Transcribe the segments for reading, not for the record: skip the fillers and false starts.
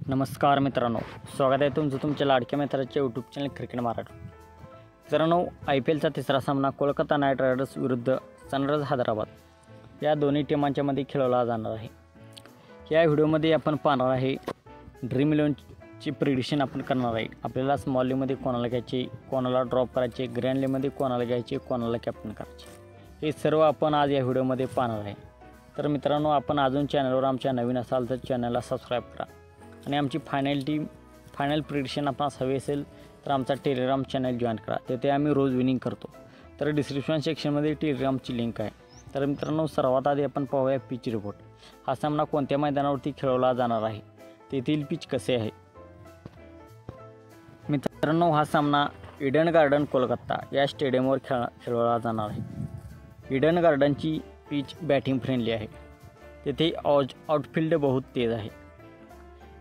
नमस्कार मित्रांनो, स्वागत आहे तुमचं तुमच्या लाडक्या मित्राच्या यूट्यूब चॅनल क्रिकेट मराठी. मित्रांनो, IPLचा तिसरा सामना कोलकाता नाईट रायडर्स विरुद्ध सनरायझर्स हैदराबाद या दोन्ही टीमांच्यामध्ये खेळवला जाणार आहे. या व्हिडिओमध्ये आपण पाहणार आहे ड्रीम 11ची प्रिडिक्शन आपण करणार आहे. आपल्याला स्मॉल लीगमध्ये कोणाला घ्यायचे, कोणाला ड्रॉप करायचे, ग्रँड लीगमध्ये कोणाला घ्यायचे, कोणाला कॅप्टन करायचे, हे सर्व आपण आज या व्हिडिओमध्ये पाहणार आहे. तर मित्रांनो, आपण अजून चॅनलवर आमच्या नवीन असाल तर चॅनलला सबस्क्राईब करा आणि आमची फायनल प्रिडिक्शन आपणास हवी असेल तर आमचा टेलिग्राम चॅनल जॉईन करा. तेथे आम्ही रोज विनिंग करतो. तर डिस्क्रिप्शन सेक्शनमध्ये टेलिग्रामची लिंक आहे. तर मित्रांनो, सर्वात आधी आपण पाहूया पिच रिपोर्ट. हा सामना कोणत्या मैदानावरती खेळवला जाणार आहे, तेथील पिच कसे आहे. मित्रांनो, हा सामना ईडन गार्डन कोलकाता या स्टेडियमवर खेळवला जाणार आहे. ईडन गार्डनची पिच बॅटिंग फ्रेंडली आहे. तेथे आउटफील्ड बहुत तेज आहे.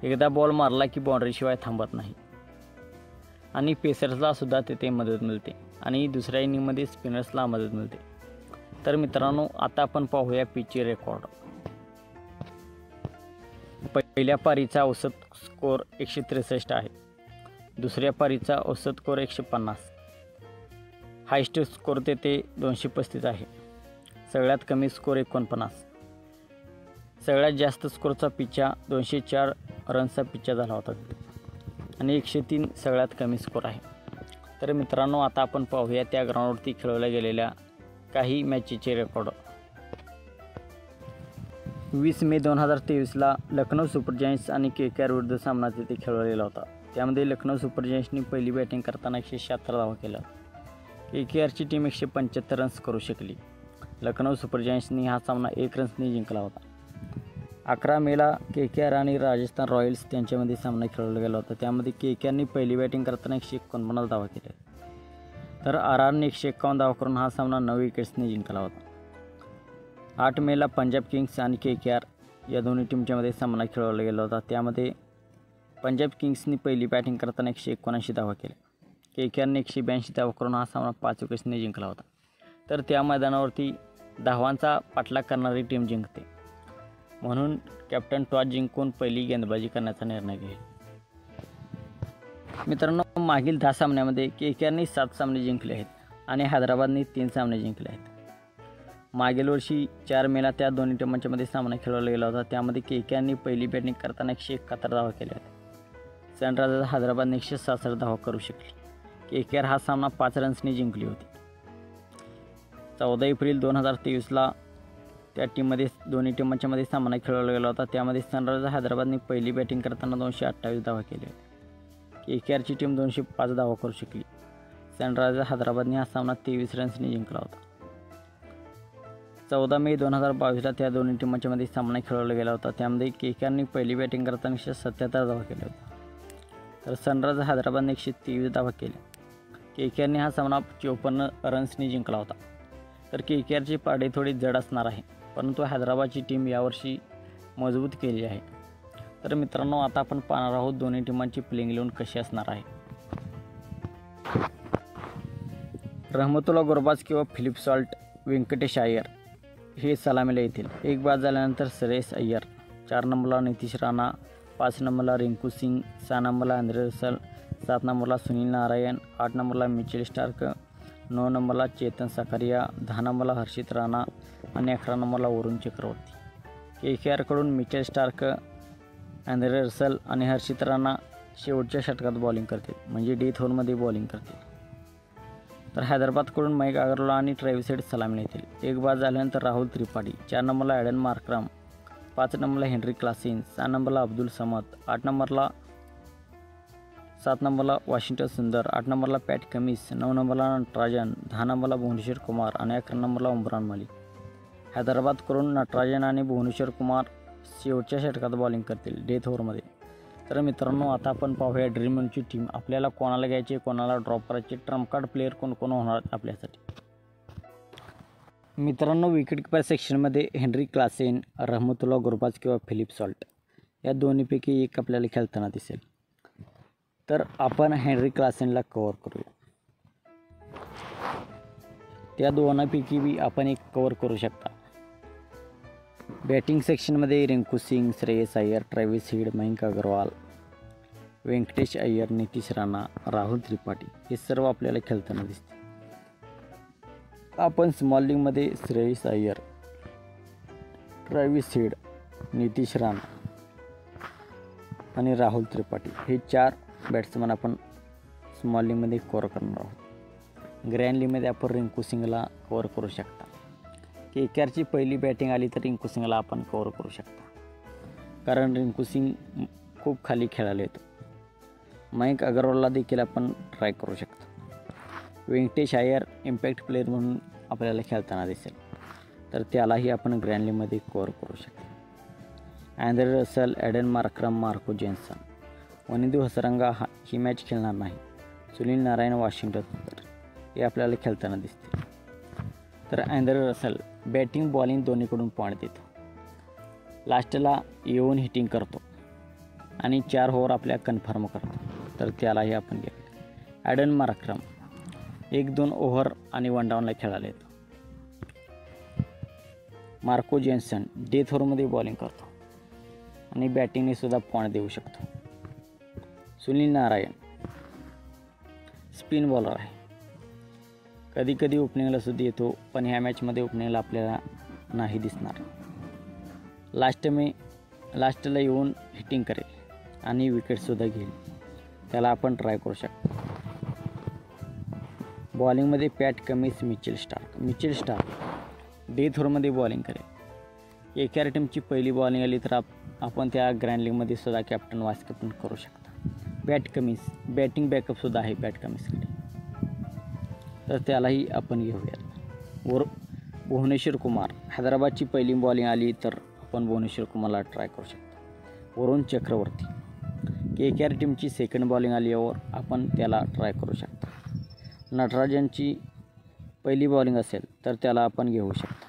एकदा बॉल मारला की बाउंड्रीशिवाय थांबत नाही आणि पेसर्सला सुद्धा तेथे मदत मिळते आणि दुसऱ्या इनिंगमध्ये स्पिनर्सला मदत मिळते. तर मित्रांनो, आता आपण पाहूया पिचचे रेकॉर्ड. पहिल्या पारीचा औसत स्कोअर 163 आहे. दुसऱ्या पारीचा औसत स्कोअर 150. हायस्ट स्कोअर तेथे 235 आहे. सगळ्यात कमी स्कोअर 49. सगळ्यात जास्त स्कोअरचा पिच्चा 204 रन्सचा पिच्चा झाला होता आणि 103 सगळ्यात कमी स्कोअर आहे. तर मित्रांनो, आता आपण पाहूया त्या ग्राउंडवरती खेळवल्या गेलेल्या काही मॅचेसचे रेकॉर्ड. 20 मे 2023ला लखनौ सुपर जायंट्स आणि KKR विरुद्ध सामना तिथे खेळवलेला होता. त्यामध्ये लखनौ सुपर जायंट्सनी पहिली बॅटिंग करताना 176 धावा केल्या. KKRची टीम 175 रन्स करू शकली. लखनौ सुपर जायंट्सनी हा सामना 1 रन्सनी जिंकला होता. 11 मेला KKR आणि राजस्थान रॉयल्स त्यांच्यामध्ये सामना खेळवला गेला होता. त्यामध्ये KKRनी पहिली बॅटिंग करताना 149 धावा केल्या. तर RRने 151 धावा करून हा सामना 9 विकेट्सनी जिंकला होता. 8 मेला पंजाब किंग्स आणि KKR या दोन्ही टीमच्यामध्ये सामना खेळवला गेला होता. त्यामध्ये पंजाब किंग्सनी पहिली बॅटिंग करताना 179 धावा केल्या. KKRने 182 धावा करून हा सामना 5 विकेट्सनी जिंकला होता. तर त्या मैदानावरती धावांचा पाठलाग करणारी टीम जिंकते, म्हणून कॅप्टन टॉस जिंकून पहिली गेंदबाजी करण्याचा निर्णय घेईल. मित्रांनो, मागील 10 सामन्यामध्ये KKRने 7 सामने जिंकले आहेत आणि हैदराबादने 3 सामने जिंकले आहेत. मागील वर्षी 4 मेला त्या दोन्ही टीमांच्यामध्ये सामना खेळवला गेला होता. त्यामध्ये KKRने पहिली बॅटिंग करताना 171 धावा केल्या होत्या. सनरायझर्स हैदराबादने 166 धावा करू शकली. KKR हा सामना 5 रन्सनी जिंकली होती. 14 एप्रिल 2023ला त्या दोन्ही टीमांच्यामध्ये सामना खेळवला गेला होता. त्यामध्ये सनरायझर्स हैदराबादने पहिली बॅटिंग करताना 228 धावा केल्या होत्या. KKRची टीम 205 धावा करू शकली. सनरायझर्स हैदराबादने हा सामना 23 रन्सनी जिंकला होता. 14 मे 2022ला त्या दोन्ही टीमांच्यामध्ये सामना खेळवला गेला होता. त्यामध्ये KKRने पहिली बॅटिंग करताना 177 धावा केल्या होत्या. तर सनरायझर्स हैदराबादने 123 धावा केल्या. KKRने हा सामना 54 रन्सनी जिंकला होता. तर KKRची पारडी थोडी जड असणार आहे, परंतु हैदराबादची टीम यावर्षी मजबूत केली आहे. तर मित्रांनो, आता आपण पाहणार आहोत दोन्ही टीमांची प्लेइंग 11 कशी असणार आहे. रहमतुल्ला गुरबाज किंवा फिलिप सॉल्ट, व्यंकटेश अय्यर हे सलामीला येतील. एक बाद झाल्यानंतर श्रेयस अय्यर, 4 नंबरला नितीश राणा, 5 नंबरला रिंकू सिंग, 6 नंबरला अँद्रे रसल, 7 नंबरला सुनील नारायण, 8 नंबरला मिचेल स्टार्क, 9 नंबरला चेतन सकारिया, 10 नंबरला हर्षित राणा आणि 11 नंबरला Varun Chakravarthy. KKRकडून Mitchell Starc, अँद्रे Russell आणि हर्षित राणा शेवटच्या षटकात बॉलिंग करतील, म्हणजे डेथ ओव्हरमध्ये बॉलिंग करतील. तर हैदराबादकडून मयंक अग्रवाल आणि ट्रॅव्हिस हेड सलामीला येतील. एक बाद झाल्यानंतर राहुल त्रिपाठी, 4 नंबरला ॲडन मार्करम, 5 नंबरला हेनरी क्लासेन, 6 नंबरला अब्दुल समद, 7 नंबरला वॉशिंग्टन सुंदर, 8 नंबरला पॅट कमिन्स, 9 नंबरला नटराजन, 10 नंबरला भुवनेश्वर कुमार आणि 11 नंबरला उमरान मलिक. हैदराबादकडून नटराजन आणि भुवनेश्वर कुमार शेवटच्या षटकात बॉलिंग करतील डेथ ओव्हरमध्ये. तर मित्रांनो, आता आपण पाहूया ड्रीम 11ची टीम. आपल्याला कोणाला घ्यायचे, कोणाला ड्रॉप करायचे, ट्रम्प कार्ड प्लेअर कोण होणार आपल्यासाठी. मित्रांनो, विकेटकीपर सेक्शनमध्ये हेनरी क्लासेन, रहमतुल्ला गुरबाज किंवा फिलिप सॉल्ट या दोन्हीपैकी एक आपल्याला खेळताना दिसेल. तर आपण हेनरी क्लासेनला कव्हर करूया. त्या दोनांपैकी बी आपण एक कव्हर करू शकता. बॅटिंग सेक्शनमध्ये रिंकू सिंग, श्रेयस अय्यर, ट्रॅव्हिस हेड, मयंक अग्रवाल, व्यंकटेश अय्यर, नितीश राणा, राहुल त्रिपाठी हे सर्व आपल्याला खेळताना दिसते. आपण स्मॉल लीगमध्ये श्रेयस अय्यर, ट्रॅव्हिस हेड, नितीश राणा आणि राहुल त्रिपाठी हे 4 बॅट्समन आपण स्मॉल लीगमध्ये कव्हर करणार आहोत. ग्रँड लीगमध्ये आपण रिंकू सिंगला कव्हर करू शकता. KKRची पहिली बॅटिंग आली तर रिंकू सिंगला आपण कव्हर करू शकता, कारण रिंकू सिंग खूप खाली खेळायला येतो. मयंक अग्रवालला देखील आपण ट्राय करू शकतो. व्यंकटेश अय्यर इम्पॅक्ट प्लेअर म्हणून आपल्याला खेळताना दिसेल, तर त्यालाही आपण ग्रँड लीगमध्ये कव्हर करू शकतो. Andre Russell, Aiden Markram, Marco Jansen, Wanindu Hasaranga ही मॅच खेळणार नाही. सुनील नारायण, वॉशिंग्टन हे आपल्याला खेळताना दिसतील. तर अँड्रे रसेल बॅटिंग बॉलिंग दोन्हीकडून पॉईंट देतो. लास्टला येऊन हिटिंग करतो आणि 4 ओव्हर आपल्या कन्फर्म करतो, तर त्यालाही आपण घेऊ. ॲडन मार्क्रम 1-2 ओव्हर आणि 1 डाऊनला खेळायला येतो. मार्को जेन्सन डेथ ओव्हरमध्ये बॉलिंग करतो आणि बॅटिंगने सुद्धा पॉईंट देऊ शकतो. सुनील नारायण स्पिन बॉलर आहे, कधी कधी ओपनिंगला सुद्धा येतो, पण ह्या मॅचमध्ये ओपनिंगला आपल्याला नाही दिसणार. लास्टला येऊन हिटिंग करेल आणि विकेटसुद्धा घेईल, त्याला आपण ट्राय करू शकतो. बॉलिंगमध्ये Pat Cummins, Mitchell Starc death ओव्हरमध्ये बॉलिंग करेल. KKR टीमची पहिली बॉलिंग आली तर आपण त्या ग्रँड लीगमध्ये सुद्धा कॅप्टन वाईस कॅप्टन करू शकता. पॅट कमिन्स बॅटिंग बॅकअपसुद्धा आहे पॅट कमिन्सकडे, तर त्यालाही आपण घेऊयात. भुवनेश्वर कुमार हैदराबादची पहिली बॉलिंग आली तर आपण भुवनेश्वर कुमारला ट्राय करू शकतो. वरुण चक्रवर्ती KKR टीमची सेकंड बॉलिंग आल्यावर आपण त्याला ट्राय करू शकतो. नटराजनची पहिली बॉलिंग असेल तर त्याला आपण घेऊ शकतो.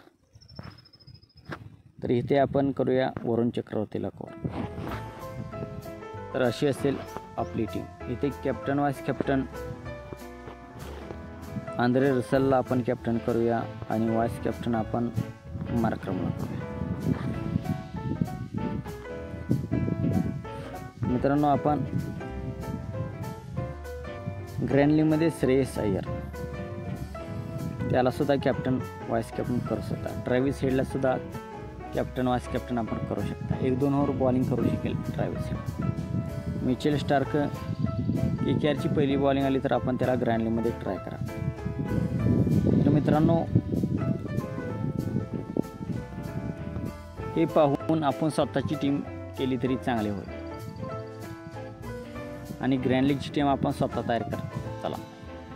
तर इथे आपण करूया वरुण चक्रवर्तीला कव्हर. तर अशी असेल आपली टीम. इथे कॅप्टन वाईस कॅप्टन अँड्रे रसेलला आपण कॅप्टन करूया आणि वाईस कॅप्टन आपण मार्क्रमला करूया. मित्रांनो, आपण ग्रँड लीगमध्ये श्रेयस अय्यर त्यालासुद्धा कॅप्टन वाईस कॅप्टन करू शकता. ट्रॅव्हिस हेडला सुद्धा कॅप्टन वाईस कॅप्टन आपण करू शकता. 1-2 ओव्हर बॉलिंग करू शकेल ट्रॅव्हिस हेड. मिचेल स्टार्क KKRची पहिली बॉलिंग आली तर आपण त्याला ग्रँड लीगमध्ये ट्राय करा. तर मित्रांनो, हे पाहून आपण स्वतःची टीम केली तरी चांगले होईल आणि ग्रँड लीगची टीम आपण स्वतः तयार करा. चला,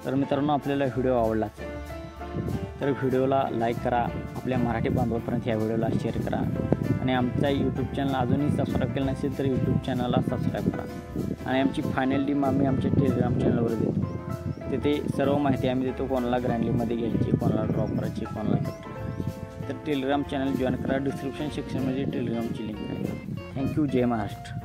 तर मित्रांनो, आपल्याला व्हिडिओ आवडला तर व्हिडिओला लाईक करा, आपल्या मराठी बांधवांपर्यंत ह्या व्हिडिओला शेअर करा आणि आमचा यूट्यूब चॅनल अजूनही सबस्क्राईब केलं नसेल तर यूट्यूब चॅनलला सबस्क्राईब करा. आणि आमची फायनल टीम आम्ही आमच्या टेलिग्राम चॅनलवर देतो. तिथे सर्व माहिती आम्ही देतो, कोणाला ग्रँड लीगमध्ये घ्यायची, कोणाला ड्रॉप करायची, कोणाला कॅप्टन करायची. तर टेलिग्राम चॅनल जॉईन करा. डिस्क्रिप्शन सेक्शनमध्ये टेलिग्रामची लिंक आहे. थँक्यू. जय महाराष्ट्र.